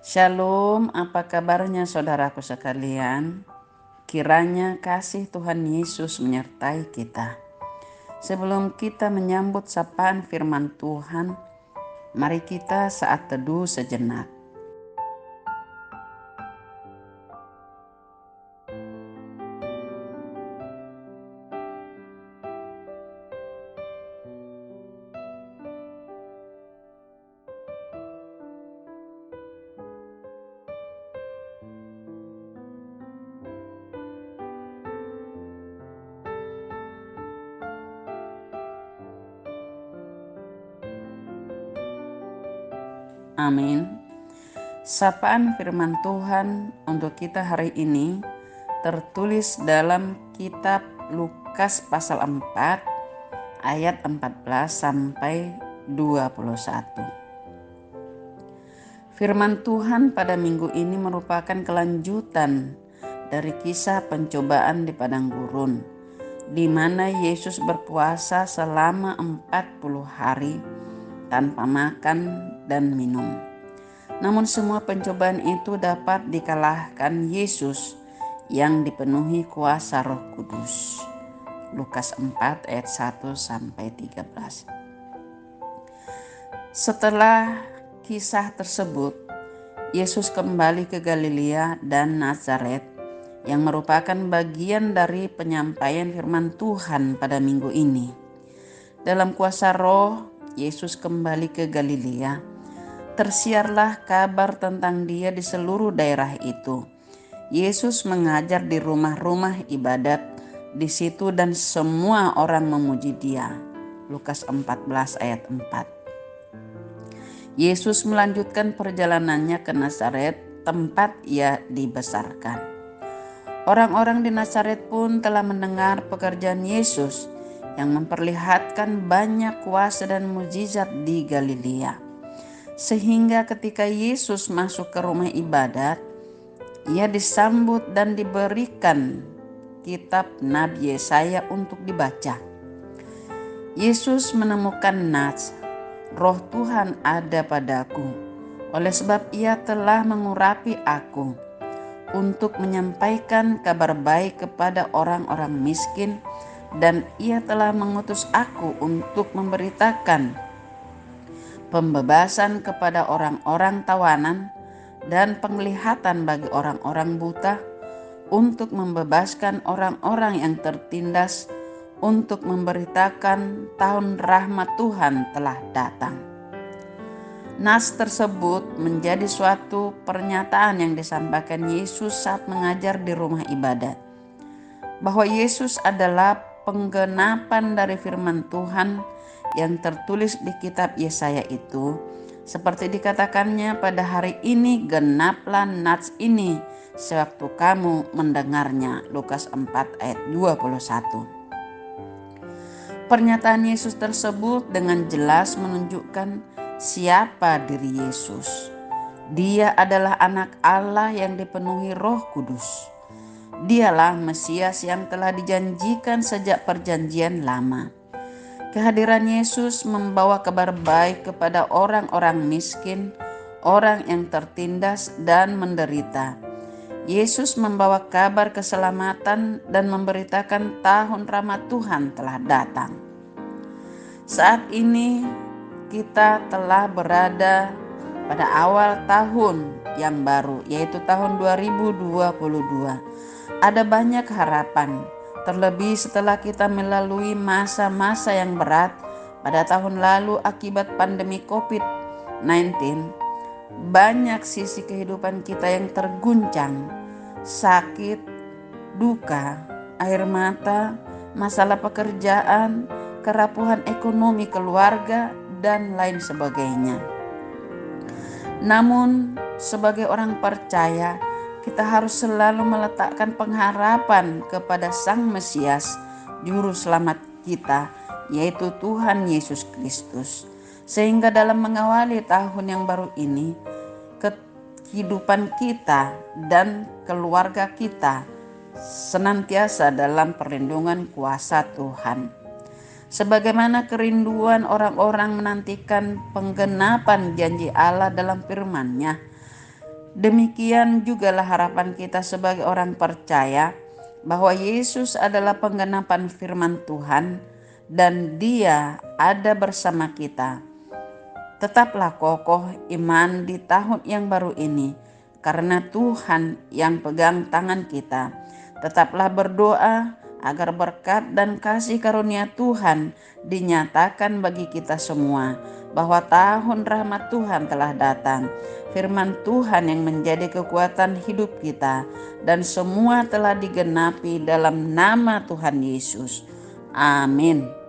Shalom, apa kabarnya saudaraku sekalian? Kiranya kasih Tuhan Yesus menyertai kita. Sebelum kita menyambut sapaan firman Tuhan, mari kita saat teduh sejenak. Amin. Sapaan firman Tuhan untuk kita hari ini tertulis dalam kitab Lukas pasal 4 ayat 14 sampai 21. Firman Tuhan pada minggu ini merupakan kelanjutan dari kisah pencobaan di padang gurun, di mana Yesus berpuasa selama 40 hari tanpa makan dan minum. Namun semua pencobaan itu dapat dikalahkan Yesus yang dipenuhi kuasa Roh Kudus. Lukas 4 ayat 1 sampai 13. Setelah kisah tersebut, Yesus kembali ke Galilea dan Nazaret yang merupakan bagian dari penyampaian firman Tuhan pada minggu ini. Dalam kuasa Roh, Yesus kembali ke Galilea. Tersiarlah kabar tentang Dia di seluruh daerah itu. Yesus mengajar di rumah-rumah ibadat di situ dan semua orang memuji Dia. Lukas 14 ayat 4. Yesus melanjutkan perjalanannya ke Nazaret, tempat Ia dibesarkan. Orang-orang di Nazaret pun telah mendengar pekerjaan Yesus yang memperlihatkan banyak kuasa dan mukjizat di Galilea. Sehingga ketika Yesus masuk ke rumah ibadat, Ia disambut dan diberikan kitab Nabi Yesaya untuk dibaca. Yesus menemukan nats, Roh Tuhan ada padaku, oleh sebab Ia telah mengurapi aku untuk menyampaikan kabar baik kepada orang-orang miskin, dan Ia telah mengutus aku untuk memberitakan pembebasan kepada orang-orang tawanan dan penglihatan bagi orang-orang buta, untuk membebaskan orang-orang yang tertindas, untuk memberitakan tahun rahmat Tuhan telah datang. Nas tersebut menjadi suatu pernyataan yang disampaikan Yesus saat mengajar di rumah ibadat, bahwa Yesus adalah penggenapan dari firman Tuhan yang tertulis di kitab Yesaya itu, seperti dikatakannya, pada hari ini genaplah nats ini sewaktu kamu mendengarnya. Lukas 4 ayat 21. Pernyataan Yesus tersebut dengan jelas menunjukkan siapa diri Yesus. Dia adalah anak Allah yang dipenuhi Roh Kudus. Dialah Mesias yang telah dijanjikan sejak perjanjian lama. Kehadiran Yesus membawa kabar baik kepada orang-orang miskin, orang yang tertindas dan menderita. Yesus membawa kabar keselamatan dan memberitakan tahun rahmat Tuhan telah datang. Saat ini kita telah berada pada awal tahun yang baru, yaitu tahun 2022. Ada banyak harapan, terlebih setelah kita melalui masa-masa yang berat pada tahun lalu akibat pandemi COVID-19. Banyak sisi kehidupan kita yang terguncang, sakit, duka, air mata, masalah pekerjaan, kerapuhan ekonomi keluarga, dan lain sebagainya. Namun, sebagai orang percaya, kita harus selalu meletakkan pengharapan kepada Sang Mesias, Juru Selamat kita, yaitu Tuhan Yesus Kristus. Sehingga dalam mengawali tahun yang baru ini, kehidupan kita dan keluarga kita senantiasa dalam perlindungan kuasa Tuhan. Sebagaimana kerinduan orang-orang menantikan penggenapan janji Allah dalam firman-Nya, Demikian jugalah harapan kita sebagai orang percaya bahwa Yesus adalah penggenapan firman Tuhan dan Dia ada bersama kita. Tetaplah kokoh iman di tahun yang baru ini, karena Tuhan yang pegang tangan kita. Tetaplah berdoa agar berkat dan kasih karunia Tuhan dinyatakan bagi kita semua, bahwa tahun rahmat Tuhan telah datang. Firman Tuhan yang menjadi kekuatan hidup kita, dan semua telah digenapi dalam nama Tuhan Yesus. Amin.